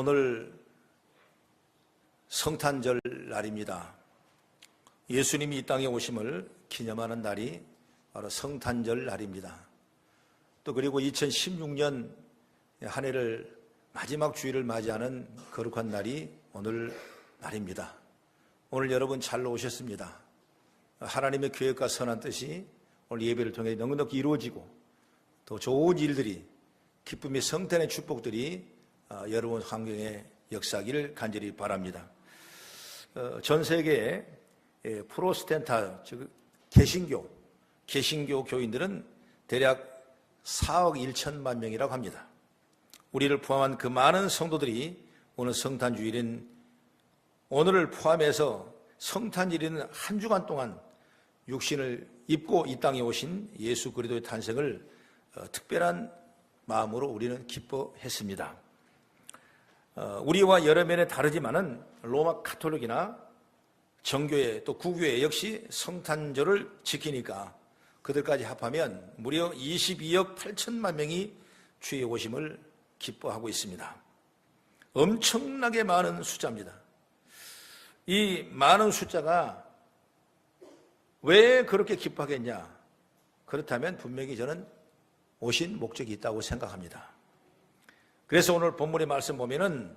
오늘 성탄절 날입니다. 예수님이 이 땅에 오심을 기념하는 날이 바로 성탄절 날입니다. 또 그리고 2016년 한 해를 마지막 주일을 맞이하는 거룩한 날이 오늘 날입니다. 오늘 여러분 잘 오셨습니다. 하나님의 계획과 선한 뜻이 오늘 예배를 통해 넉넉히 이루어지고 또 좋은 일들이 기쁨의 성탄의 축복들이 여러분 환경에 역사하기를 간절히 바랍니다. 전 세계의 프로테스탄트, 즉 개신교 교인들은 대략 4억 1천만 명이라고 합니다. 우리를 포함한 그 많은 성도들이 오늘 성탄주일인 오늘을 포함해서 성탄일인 한 주간 동안 육신을 입고 이 땅에 오신 예수 그리스도의 탄생을 특별한 마음으로 우리는 기뻐했습니다. 우리와 여러 면에 다르지만은 로마 가톨릭이나 정교회 또 구교회 역시 성탄절을 지키니까 그들까지 합하면 무려 22억 8천만 명이 주의 오심을 기뻐하고 있습니다. 엄청나게 많은 숫자입니다. 이 많은 숫자가 왜 그렇게 기뻐하겠냐? 그렇다면 분명히 저는 오신 목적이 있다고 생각합니다. 그래서 오늘 본문의 말씀 보면은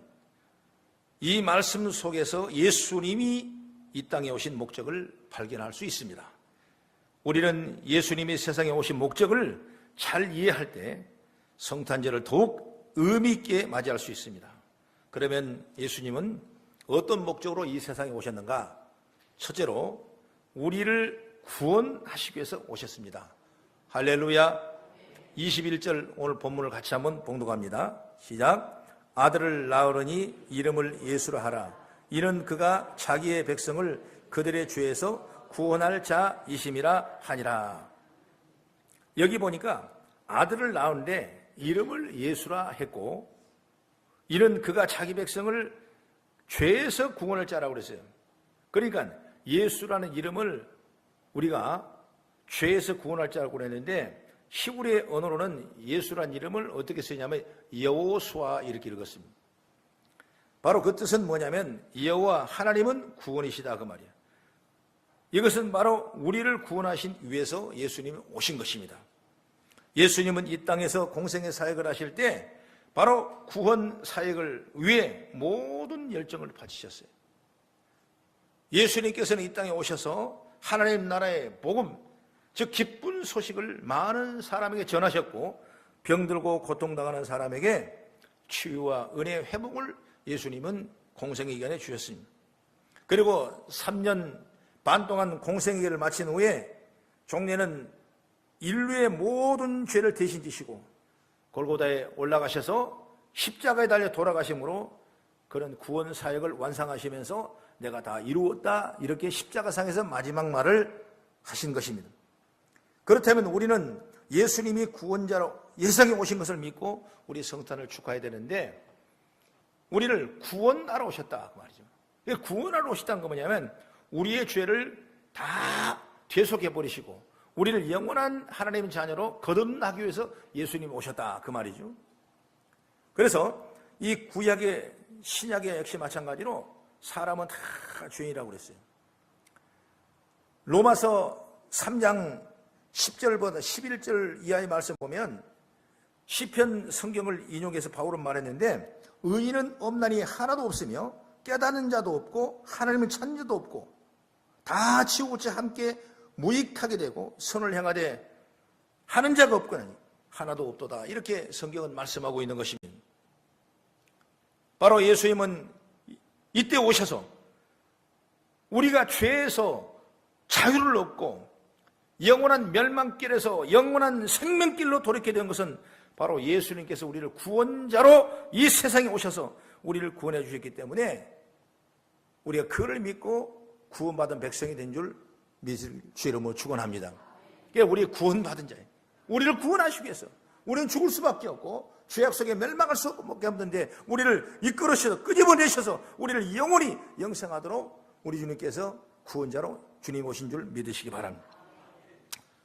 이 말씀 속에서 예수님이 이 땅에 오신 목적을 발견할 수 있습니다. 우리는 예수님이 세상에 오신 목적을 잘 이해할 때 성탄절을 더욱 의미 있게 맞이할 수 있습니다. 그러면 예수님은 어떤 목적으로 이 세상에 오셨는가? 첫째로 우리를 구원하시기 위해서 오셨습니다. 할렐루야. 21절 오늘 본문을 같이 한번 봉독합니다. 시작. 아들을 낳으려니 이름을 예수라 하라. 이는 그가 자기의 백성을 그들의 죄에서 구원할 자이심이라 하니라. 여기 보니까 아들을 낳았는데 이름을 예수라 했고, 이는 그가 자기 백성을 죄에서 구원할 자라고 그랬어요. 그러니까 예수라는 이름을 우리가 죄에서 구원할 자라고 그랬는데 히브리 언어로는 예수라는 이름을 어떻게 쓰냐면 여호수아 이렇게 읽었습니다. 바로 그 뜻은 뭐냐면 여호와 하나님은 구원이시다 그 말이에요. 이것은 바로 우리를 구원하신 위해서 예수님이 오신 것입니다. 예수님은 이 땅에서 공생의 사역을 하실 때 바로 구원 사역을 위해 모든 열정을 바치셨어요. 예수님께서는 이 땅에 오셔서 하나님 나라의 복음, 즉 기쁜 소식을 많은 사람에게 전하셨고, 병들고 고통당하는 사람에게 치유와 은혜의 회복을 예수님은 공생의 기간에 주셨습니다. 그리고 3년 반 동안 공생의 기간을 마친 후에 종려는 인류의 모든 죄를 대신 지시고 골고다에 올라가셔서 십자가에 달려 돌아가심으로 그런 구원 사역을 완성하시면서 내가 다 이루었다 이렇게 십자가상에서 마지막 말을 하신 것입니다. 그렇다면 우리는 예수님이 구원자로 세상에 오신 것을 믿고 우리 성탄을 축하해야 되는데, 우리를 구원하러 오셨다 그 말이죠. 구원하러 오셨다는 건 뭐냐면 우리의 죄를 다 대속해버리시고 우리를 영원한 하나님의 자녀로 거듭나기 위해서 예수님이 오셨다 그 말이죠. 그래서 이 구약의 신약의 역시 마찬가지로 사람은 다 죄인이라고 그랬어요. 로마서 3장 10절보다 11절 이하의 말씀 보면 시편 성경을 인용해서 바울은 말했는데, 의인은 없나니 하나도 없으며 깨닫는 자도 없고 하나님을 찾는 자도 없고 다 치우고자 함께 무익하게 되고 선을 행하되 하는 자가 없거니 하나도 없도다. 이렇게 성경은 말씀하고 있는 것입니다. 바로 예수님은 이때 오셔서 우리가 죄에서 자유를 얻고 영원한 멸망길에서 영원한 생명길로 돌이키게 된 것은 바로 예수님께서 우리를 구원자로 이 세상에 오셔서 우리를 구원해 주셨기 때문에 우리가 그를 믿고 구원받은 백성이 된 줄 믿을 주 이름으로 축원합니다. 그러니까 우리 구원받은 자예요. 우리를 구원하시기 위해서 우리는 죽을 수밖에 없고 죄악 속에 멸망할 수 없는데 우리를 이끌으셔서 끄집어내셔서 우리를 영원히 영생하도록 우리 주님께서 구원자로 주님 오신 줄 믿으시기 바랍니다.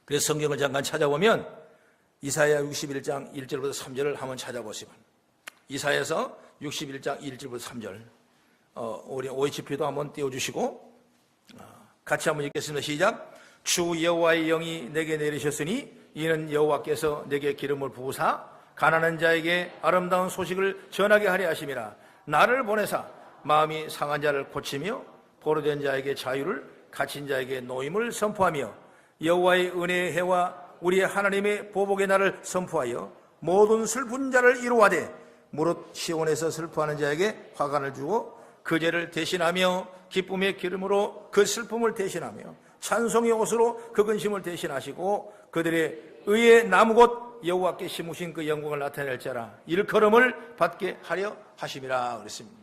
그래서 성경을 잠깐 찾아보면 이사야 61장 1절부터 3절을 한번 찾아보시면, 이사야서 61장 1절부터 3절. 우리 OHP도 한번 띄워주시고 같이 한번 읽겠습니다. 시작. 주 여호와의 영이 내게 내리셨으니 이는 여호와께서 내게 기름을 부으사 가난한 자에게 아름다운 소식을 전하게 하려 하심이라. 나를 보내사 마음이 상한 자를 고치며 포로된 자에게 자유를, 갇힌 자에게 노임을 선포하며 여호와의 은혜의 해와 우리의 하나님의 보복의 날을 선포하여 모든 슬픈 자를 이루하되 무릇 시온에서 슬퍼하는 자에게 화관을 주고 그 죄를 대신하며 기쁨의 기름으로 그 슬픔을 대신하며 찬송의 옷으로 그 근심을 대신하시고 그들의 의의 나무 곧 여호와께 심으신 그 영광을 나타낼 자라 일컬음을 받게 하려 하심이라 그랬습니다.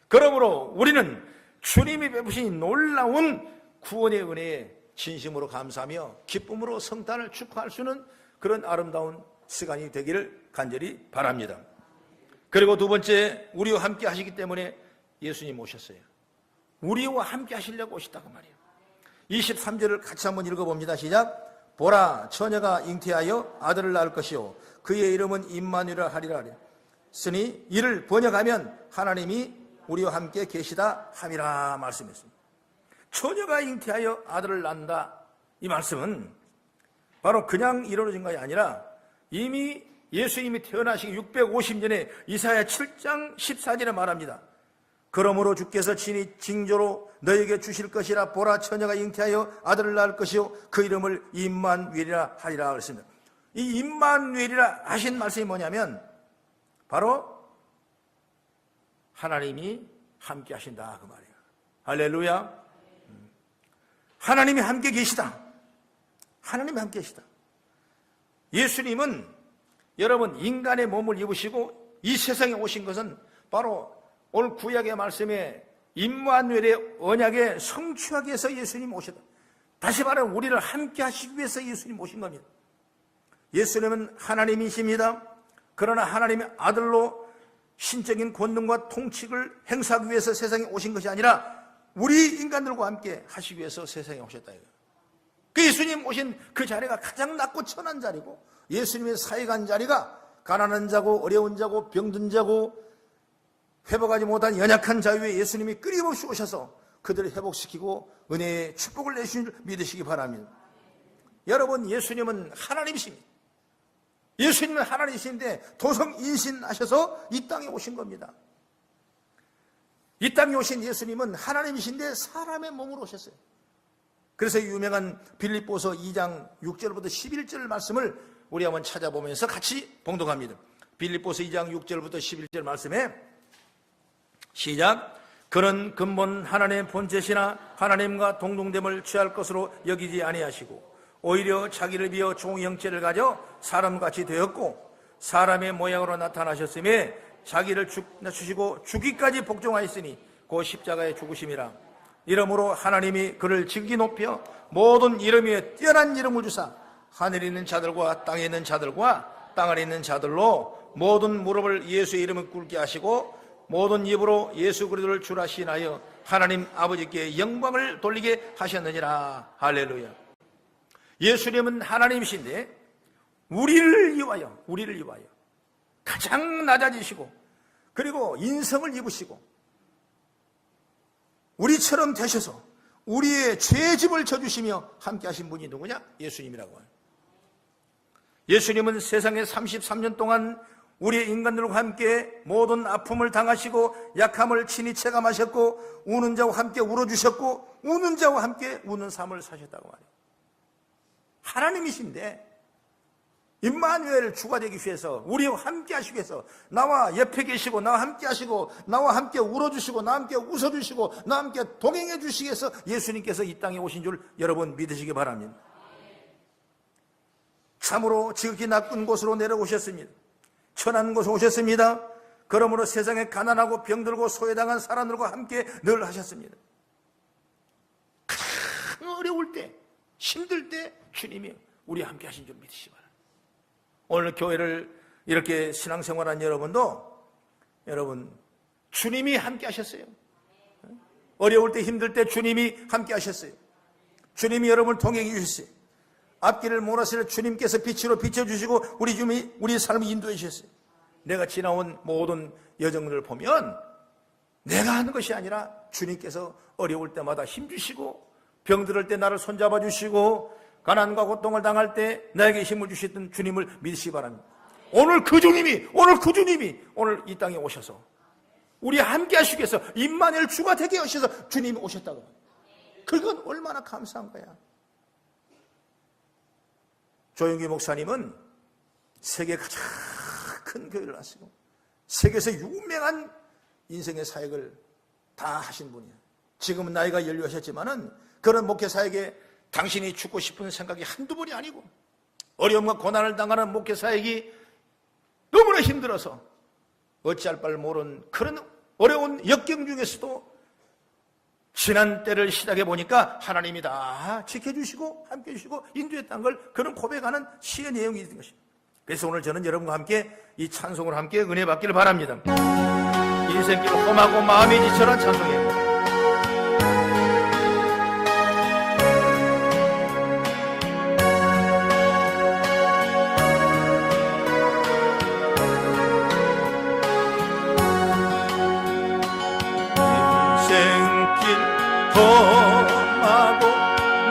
그러므로 우리는 주님이 베푸신 놀라운 구원의 은혜에 진심으로 감사하며 기쁨으로 성탄을 축하할 수 있는 그런 아름다운 시간이 되기를 간절히 바랍니다. 그리고 두 번째, 우리와 함께 하시기 때문에 예수님 오셨어요. 우리와 함께 하시려고 오셨다고 말이에요. 23절을 같이 한번 읽어봅니다. 시작. 보라, 처녀가 잉태하여 아들을 낳을 것이요 그의 이름은 임마누엘이라 하리라 쓰니 이를 번역하면 하나님이 우리와 함께 계시다 함이라 말씀했습니다. 처녀가 잉태하여 아들을 낳는다, 이 말씀은 바로 그냥 이루어진 것이 아니라 이미 예수님이 태어나시기 650년에 이사야 7장 14절에 말합니다. 그러므로 주께서 친히 징조로 너에게 주실 것이라. 보라, 처녀가 잉태하여 아들을 낳을 것이요 그 이름을 임마누엘이라 하리라 그랬습니다. 이 임마누엘이라 하신 말씀이 뭐냐면 바로 하나님이 함께 하신다 그 말이에요. 할렐루야. 하나님이 함께 계시다. 하나님이 함께 계시다. 예수님은 여러분 인간의 몸을 입으시고 이 세상에 오신 것은 바로 오늘 구약의 말씀에 임마누엘의 언약에 성취하기 위해서 예수님 오셨다. 다시 말하면 우리를 함께 하시기 위해서 예수님 오신 겁니다. 예수님은 하나님이십니다. 그러나 하나님의 아들로 신적인 권능과 통치를 행사하기 위해서 세상에 오신 것이 아니라 우리 인간들과 함께 하시기 위해서 세상에 오셨다. 그 예수님 오신 그 자리가 가장 낮고 천한 자리고 예수님의 사역한 자리가 가난한 자고 어려운 자고 병든 자고 회복하지 못한 연약한 자 위에 예수님이 끊임없이 오셔서 그들을 회복시키고 은혜의 축복을 내주신 줄 믿으시기 바랍니다. 여러분, 예수님은 하나님이십니다. 예수님은 하나님이신데 도성인신하셔서 이 땅에 오신 겁니다. 이 땅에 오신 예수님은 하나님이신데 사람의 몸으로 오셨어요. 그래서 유명한 빌립보서 2장 6절부터 11절 말씀을 우리 한번 찾아보면서 같이 봉독합니다. 빌립보서 2장 6절부터 11절 말씀에 시작. 그는 근본 하나님의 본체시나 하나님과 동등됨을 취할 것으로 여기지 아니하시고 오히려 자기를 비어 종의 형체를 가져 사람같이 되었고 사람의 모양으로 나타나셨음에 자기를 낮추시고 죽기까지 복종하였으니 그 십자가의 죽으심이라. 이러므로 하나님이 그를 지극히 높여 모든 이름 위에 뛰어난 이름을 주사 하늘에 있는 자들과 땅에 있는 자들과 땅 아래 있는 자들로 모든 무릎을 예수의 이름을 꿇게 하시고 모든 입으로 예수 그리스도를 주라 시인하여 하나님 아버지께 영광을 돌리게 하셨느니라. 할렐루야. 예수님은 하나님이신데 우리를 위하여 가장 낮아지시고 그리고 인성을 입으시고 우리처럼 되셔서 우리의 죄짐을 져주시며 함께 하신 분이 누구냐? 예수님이라고 해요. 예수님은 세상에 33년 동안 우리의 인간들과 함께 모든 아픔을 당하시고 약함을 친히 체감하셨고 우는 자와 함께 울어주셨고 우는 자와 함께 우는 삶을 사셨다고 말해요. 하나님이신데 임마누엘 주가 되기 위해서 우리와 함께 하시기 위해서 나와 옆에 계시고 나와 함께 하시고 나와 함께 울어주시고 나와 함께 웃어주시고 나와 함께 동행해 주시기 위해서 예수님께서 이 땅에 오신 줄 여러분 믿으시기 바랍니다. 참으로 지극히 나쁜 곳으로 내려오셨습니다. 천한 곳으로 오셨습니다. 그러므로 세상에 가난하고 병들고 소외당한 사람들과 함께 늘 하셨습니다. 가장 어려울 때 힘들 때 주님이 우리와 함께 하신 줄 믿으시기 바랍니다. 오늘 교회를 이렇게 신앙생활한 여러분도 여러분 주님이 함께 하셨어요. 어려울 때 힘들 때 주님이 함께 하셨어요. 주님이 여러분을 동행해 주셨어요. 앞길을 몰았을 때 주님께서 빛으로 비춰주시고 우리 삶을 인도해 주셨어요. 내가 지나온 모든 여정들을 보면 내가 하는 것이 아니라 주님께서 어려울 때마다 힘주시고, 병들을 때 나를 손잡아 주시고, 가난과 고통을 당할 때 나에게 힘을 주셨던 주님을 믿으시기 바랍니다. 오늘 그 주님이 오늘 이 땅에 오셔서 우리 함께 하시기 위해서 임마누엘 주가 되게 하셔서 주님이 오셨다고. 그건 얼마나 감사한 거야. 조영기 목사님은 세계 가장 큰 교회를 하시고 세계에서 유명한 인생의 사역을 다 하신 분이에요. 지금은 나이가 연료하셨지만은 그런 목회 사역에 당신이 죽고 싶은 생각이 한두 번이 아니고, 어려움과 고난을 당하는 목회 사역이 너무나 힘들어서 어찌할 바를 모르는 그런 어려운 역경 중에서도 지난 때를 시작해 보니까 하나님이 다 지켜주시고 함께 해주시고 인도했다는 걸, 그런 고백하는 시의 내용이 있는 것입니다. 그래서 오늘 저는 여러분과 함께 이 찬송을 함께 은혜 받기를 바랍니다. 인생길 험하고 마음이 지쳐란 찬송이에요. 험하고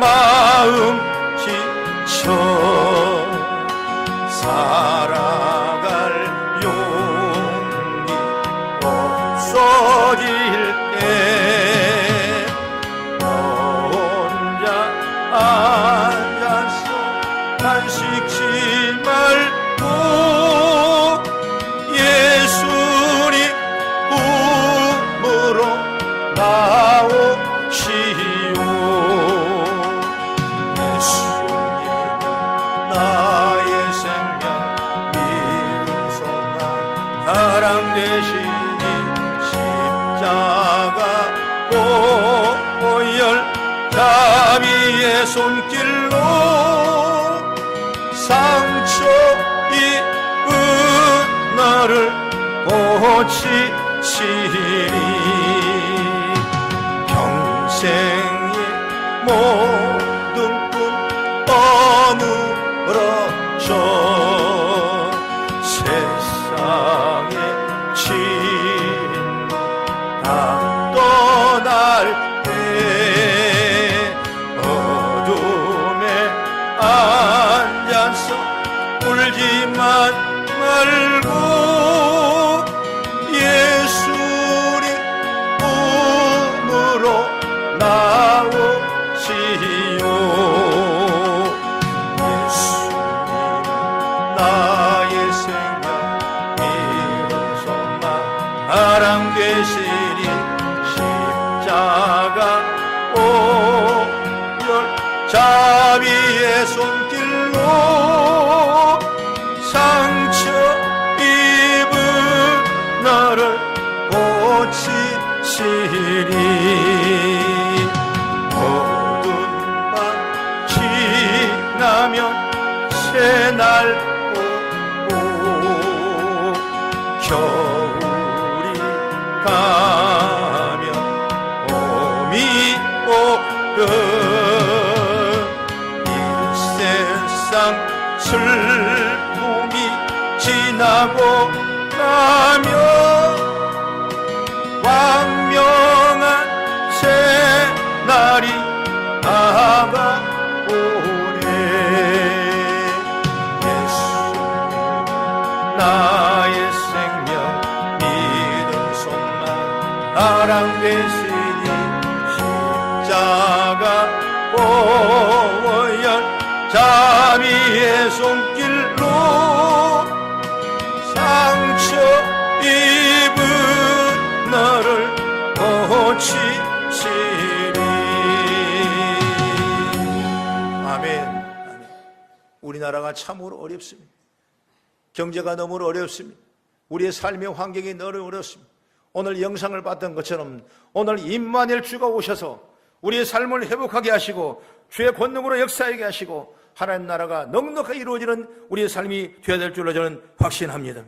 마음 지쳐 살아갈 용기 없어질 때 혼자 앉아서 단식지 말고 예수님 품으로 나오시오. 예수님 나의 생명 믿음 소망 사랑 되시니 십자가 보혈 자비의 손길로 상처 입은 나를 고치시니 평생의 모든 꿈 어물어져 세상의 진노 다 떠날 때 어둠에 앉아서 울지만 말고 예수님 품으로 나오시오. 예수님 나의 생명 믿음 소망 사랑 되시니 십자가 보혈 자비의 손길로 상처 입은 나를 고치시니 모든 밤 지나면 새날 오고 겨울이 가면 봄이 오고 이 세상 슬픔이 지나고 나면 광명한 새날이 다가오네. 예수님 나의 생명 믿음 소망 사랑 되시니 십자가 보혈 자비의 손길로 상처 입은 너를 고치시리. 아멘. 우리나라가 참으로 어렵습니다. 경제가 너무 어렵습니다. 우리의 삶의 환경이 너무 어렵습니다. 오늘 영상을 봤던 것처럼 오늘 임마누엘 주가 오셔서 우리의 삶을 회복하게 하시고 주의 권능으로 역사하게 하시고 하나님 나라가 넉넉하게 이루어지는 우리의 삶이 되어야 될 줄로 저는 확신합니다.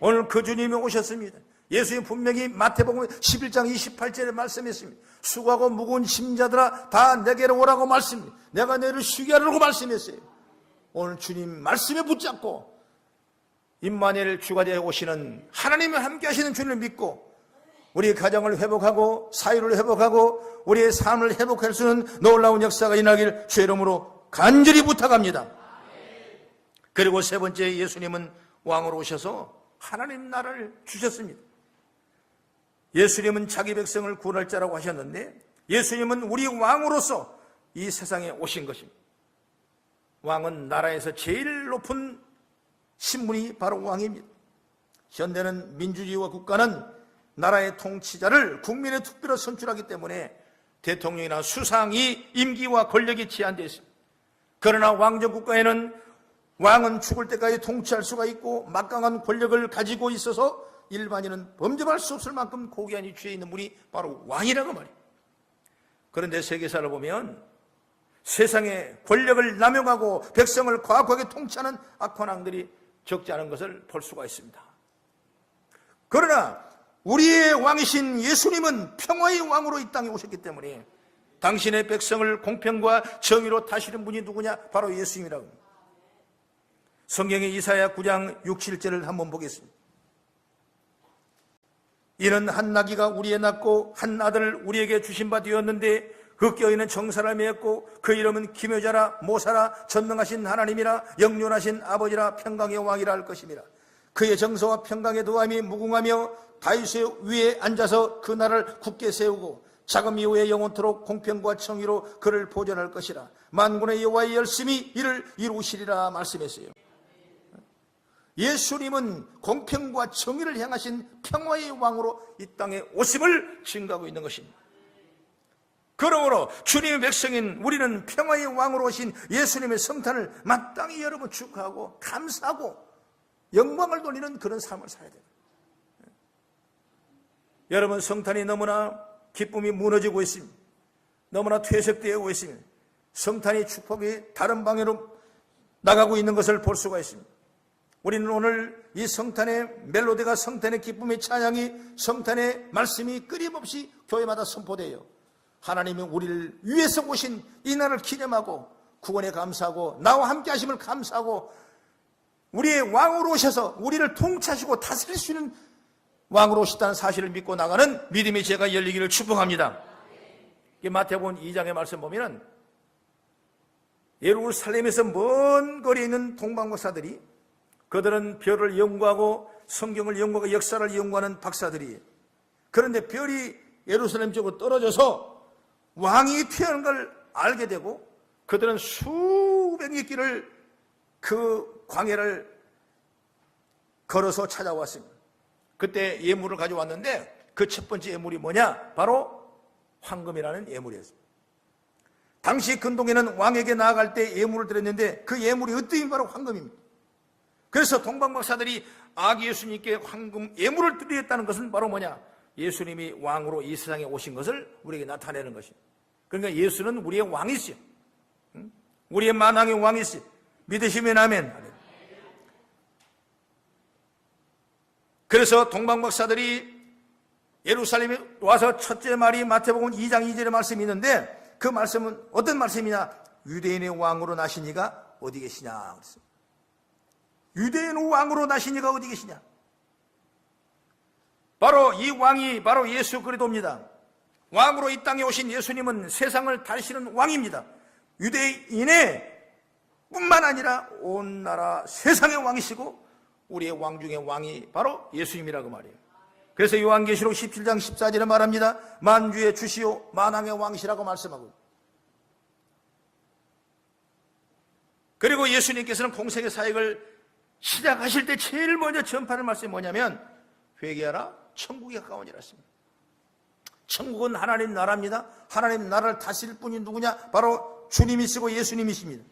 오늘 그 주님이 오셨습니다. 예수님 분명히 마태복음 11장 28절에 말씀했습니다. 수고하고 무거운 짐자들아 다 내게로 오라고 말씀합니다. 내가 너희를 쉬게 하려고 말씀했어요. 오늘 주님 말씀에 붙잡고 임마누엘 주가 되어 오시는 하나님과 함께 하시는 주님을 믿고 우리의 가정을 회복하고 사회를 회복하고 우리의 삶을 회복할 수 있는 놀라운 역사가 일어나길 주의 이름으로 간절히 부탁합니다. 그리고 세 번째, 예수님은 왕으로 오셔서 하나님 나라를 주셨습니다. 예수님은 자기 백성을 구원할 자라고 하셨는데 예수님은 우리 왕으로서 이 세상에 오신 것입니다. 왕은 나라에서 제일 높은 신분이 바로 왕입니다. 현대는 민주주의와 국가는 나라의 통치자를 국민의 투표로 선출하기 때문에 대통령이나 수상이 임기와 권력이 제한되어 있습니다. 그러나 왕정 국가에는 왕은 죽을 때까지 통치할 수가 있고 막강한 권력을 가지고 있어서 일반인은 범접할 수 없을 만큼 고귀한 위치에 있는 분이 바로 왕이라고 말이에요. 그런데 세계사를 보면 세상에 권력을 남용하고 백성을 과학하게 통치하는 악한 왕들이 적지 않은 것을 볼 수가 있습니다. 그러나 우리의 왕이신 예수님은 평화의 왕으로 이 땅에 오셨기 때문에 당신의 백성을 공평과 정의로 다스리는 분이 누구냐? 바로 예수님이라고 합니다. 성경의 이사야 9장 6, 7절을 한번 보겠습니다. 이는 한 나귀가 우리에 낳고 한 아들을 우리에게 주신 바 되었는데 그 껴있는 정사를 메었고 그 이름은 기묘자라 모사라 전능하신 하나님이라 영존하신 아버지라 평강의 왕이라 할 것입니다. 그의 정서와 평강의 도함이 무궁하며 다윗의 위에 앉아서 그 나라를 굳게 세우고 자금 이후에 영원토록 공평과 정의로 그를 보존할 것이라. 만군의 여호와의 열심히 이를 이루시리라 말씀했어요. 예수님은 공평과 정의를 향하신 평화의 왕으로 이 땅에 오심을 증거하고 있는 것입니다. 그러므로 주님의 백성인 우리는 평화의 왕으로 오신 예수님의 성탄을 마땅히 여러분 축하하고 감사하고 영광을 돌리는 그런 삶을 살아야 돼요. 여러분, 성탄이 너무나 기쁨이 무너지고 있습니다. 너무나 퇴색되어 있습니다. 성탄이 축복이 다른 방향으로 나가고 있는 것을 볼 수가 있습니다. 우리는 오늘 이 성탄의 멜로디가, 성탄의 기쁨의 찬양이, 성탄의 말씀이 끊임없이 교회마다 선포되어요. 하나님이 우리를 위해서 오신 이 날을 기념하고 구원에 감사하고 나와 함께 하심을 감사하고 우리의 왕으로 오셔서 우리를 통치하시고 다스릴 수 있는 왕으로 오셨다는 사실을 믿고 나가는 믿음의 제가 열리기를 축복합니다. 마태복음 2장의 말씀 보면 예루살렘에서 먼 거리에 있는 동방박사들이, 그들은 별을 연구하고 성경을 연구하고 역사를 연구하는 박사들이에요. 그런데 별이 예루살렘 쪽으로 떨어져서 왕이 태어난 걸 알게 되고 그들은 수백리 길을 그 광야를 걸어서 찾아왔습니다. 그때 예물을 가져왔는데 그 첫 번째 예물이 뭐냐? 바로 황금이라는 예물이었습니다. 당시 근동에는 왕에게 나아갈 때 예물을 드렸는데 그 예물이 으뜸이 바로 황금입니다. 그래서 동방박사들이 아기 예수님께 황금 예물을 드리겠다는 것은 바로 뭐냐? 예수님이 왕으로 이 세상에 오신 것을 우리에게 나타내는 것입니다. 그러니까 예수는 우리의 왕이시요, 우리의 만왕의 왕이시요. 믿으시면 아멘. 그래서 동방박사들이 예루살렘에 와서 첫째 말이 마태복음 2장 2절의 말씀이 있는데 그 말씀은 어떤 말씀이냐? 유대인의 왕으로 나신 이가 어디 계시냐? 유대인의 왕으로 나신 이가 어디 계시냐? 바로 이 왕이 바로 예수 그리스도입니다. 왕으로 이 땅에 오신 예수님은 세상을 다스리는 왕입니다. 유대인의 뿐만 아니라 온 나라 세상의 왕이시고 우리의 왕 중의 왕이 바로 예수님이라고 말이에요. 그래서 요한계시록 17장 14절에 말합니다. 만주의 주시오 만왕의 왕이시라고 말씀하고, 그리고 예수님께서는 공생의 사역을 시작하실 때 제일 먼저 전파하는 말씀이 뭐냐면 회개하라 천국이 가까우니라 했습니다. 천국은 하나님 나라입니다. 하나님 나라를 다스릴 분이 누구냐? 바로 주님이시고 예수님이십니다.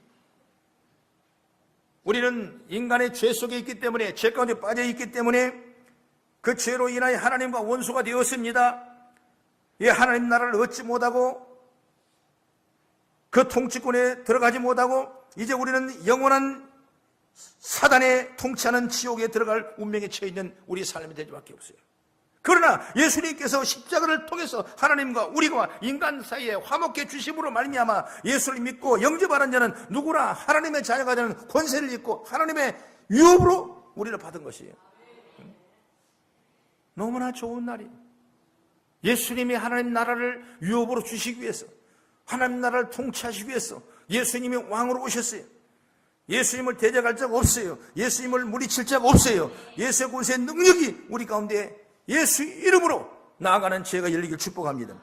우리는 인간의 죄 속에 있기 때문에, 죄 가운데 빠져 있기 때문에 그 죄로 인하여 하나님과 원수가 되었습니다. 이 하나님 나라를 얻지 못하고 그 통치권에 들어가지 못하고 이제 우리는 영원한 사단의 통치하는 지옥에 들어갈 운명에 처해 있는 우리 삶이 될 수밖에 없어요. 그러나 예수님께서 십자가를 통해서 하나님과 우리가 인간 사이에 화목해 주심으로 말미암아 예수를 믿고 영접하는 자는 누구나 하나님의 자녀가 되는 권세를 입고 하나님의 유업으로 우리를 받은 것이에요. 너무나 좋은 날이 예수님이 하나님 나라를 유업으로 주시기 위해서, 하나님 나라를 통치하시기 위해서 예수님이 왕으로 오셨어요. 예수님을 대적할 자가 없어요. 예수님을 물리칠 자가 없어요. 예수의 권세의 능력이 우리 가운데 예수 이름으로 나아가는 지혜가 열리길 축복합니다.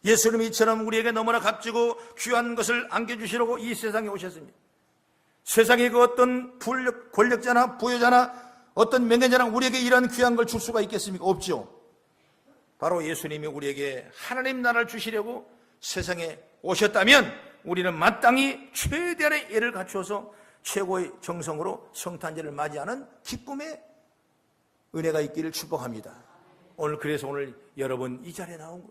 예수님이 이처럼 우리에게 너무나 값지고 귀한 것을 안겨주시려고 이 세상에 오셨습니다. 세상에 그 어떤 권력자나 부여자나 어떤 명예자랑 우리에게 이런 귀한 걸 줄 수가 있겠습니까? 없죠. 바로 예수님이 우리에게 하나님 나라를 주시려고 세상에 오셨다면 우리는 마땅히 최대한의 예를 갖추어서 최고의 정성으로 성탄절을 맞이하는 기쁨의 은혜가 있기를 축복합니다. 그래서 오늘 여러분 이 자리에 나온 거,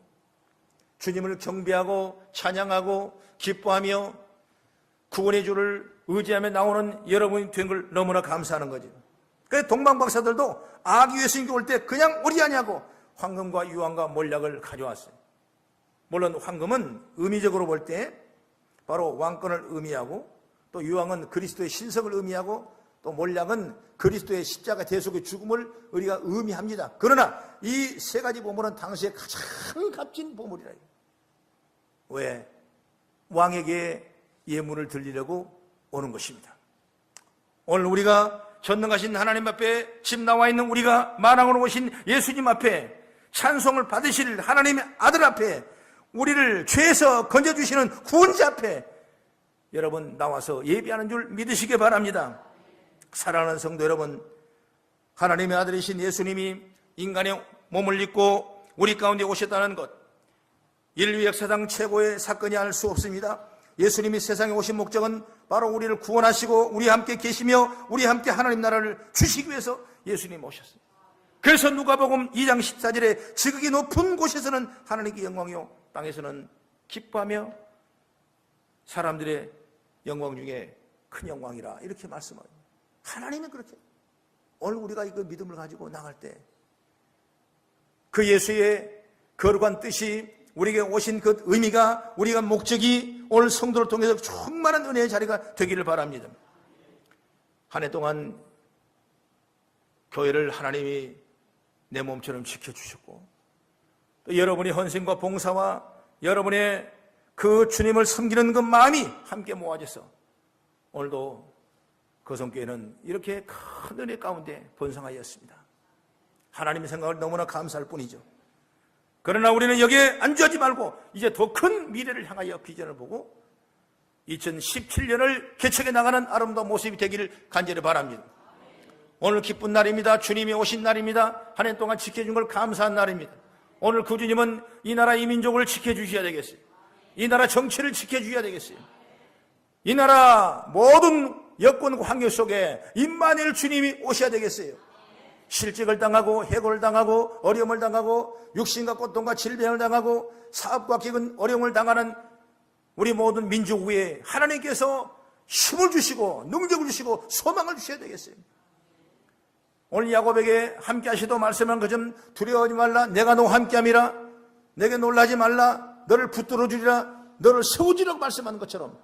주님을 경배하고 찬양하고 기뻐하며 구원의 주를 의지하며 나오는 여러분이 된 걸 너무나 감사하는 거죠. 그래서 동방박사들도 아기 예수님이 올 때 그냥 오리 아니하고 황금과 유황과 몰약을 가져왔어요. 물론 황금은 의미적으로 볼 때 바로 왕권을 의미하고, 또 유황은 그리스도의 신성을 의미하고, 또 몰약은 그리스도의 십자가 대속의 죽음을 우리가 의미합니다. 그러나 이 세 가지 보물은 당시에 가장 값진 보물이라. 왜? 왕에게 예물을 드리려고 오는 것입니다. 오늘 우리가 전능하신 하나님 앞에 지금 나와 있는 우리가 만왕으로 오신 예수님 앞에 찬송을 받으실 하나님의 아들 앞에 우리를 죄에서 건져주시는 구원자 앞에 여러분 나와서 예배하는 줄 믿으시기 바랍니다. 사랑하는 성도 여러분, 하나님의 아들이신 예수님이 인간의 몸을 입고 우리 가운데 오셨다는 것, 인류 역사상 최고의 사건이 아닐 수 없습니다. 예수님이 세상에 오신 목적은 바로 우리를 구원하시고 우리와 함께 계시며 우리와 함께 하나님 나라를 주시기 위해서 예수님이 오셨습니다. 그래서 누가복음 2장 14절에 지극히 높은 곳에서는 하나님께 영광이요 땅에서는 기뻐하며 사람들의 영광 중에 큰 영광이라 이렇게 말씀합니다. 하나님은 그렇게 오늘 우리가 이거 믿음을 가지고 나갈 때 그 예수의 거룩한 뜻이 우리에게 오신 그 의미가, 우리가 목적이 오늘 성도를 통해서 충만한 은혜의 자리가 되기를 바랍니다. 한 해 동안 교회를 하나님이 내 몸처럼 지켜주셨고, 또 여러분의 헌신과 봉사와 여러분의 그 주님을 섬기는 그 마음이 함께 모아져서 오늘도 거성교회는 이렇게 큰 은혜 가운데 번성하였습니다. 하나님의 생각을 너무나 감사할 뿐이죠. 그러나 우리는 여기에 안주하지 말고 이제 더 큰 미래를 향하여 비전을 보고 2017년을 개척해 나가는 아름다운 모습이 되기를 간절히 바랍니다. 오늘 기쁜 날입니다. 주님이 오신 날입니다. 한 해 동안 지켜준 걸 감사한 날입니다. 오늘 그 주님은 이 나라 이 민족을 지켜주셔야 되겠어요. 이 나라 정치를 지켜주셔야 되겠어요. 이 나라 모든 여건과 환경 속에 임마누엘 주님이 오셔야 되겠어요. 실직을 당하고 해고를 당하고 어려움을 당하고 육신과 고통과 질병을 당하고 사업과 기근 어려움을 당하는 우리 모든 민족 위에 하나님께서 힘을 주시고 능력을 주시고 소망을 주셔야 되겠어요. 오늘 야곱에게 함께 하시도 말씀한 것 좀 두려워하지 말라. 내가 너와 함께함이라. 내게 놀라지 말라. 너를 붙들어 주리라. 너를 세워주라고 말씀하는 것처럼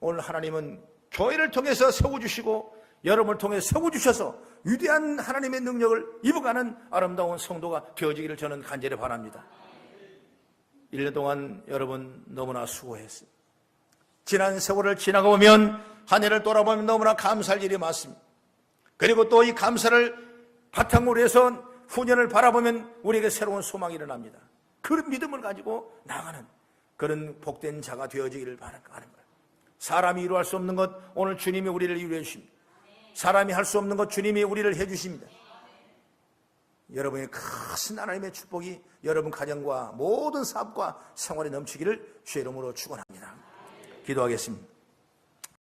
오늘 하나님은 교회를 통해서 세워주시고 여러분을 통해 세워주셔서 위대한 하나님의 능력을 입어가는 아름다운 성도가 되어지기를 저는 간절히 바랍니다. 1년 동안 여러분 너무나 수고했습니다. 지난 세월을 지나가 보면 한 해를 돌아보면 너무나 감사할 일이 많습니다. 그리고 또 이 감사를 바탕으로 해서 후년을 바라보면 우리에게 새로운 소망이 일어납니다. 그런 믿음을 가지고 나가는 그런 복된 자가 되어지기를 바라는 거예요. 사람이 이루할 수 없는 것 오늘 주님이 우리를 이루어 주십니다. 사람이 할 수 없는 것 주님이 우리를 해주십니다. 여러분의 큰 하나님의 축복이 여러분 가정과 모든 사업과 생활에 넘치기를 주의 이름으로 축원합니다. 기도하겠습니다.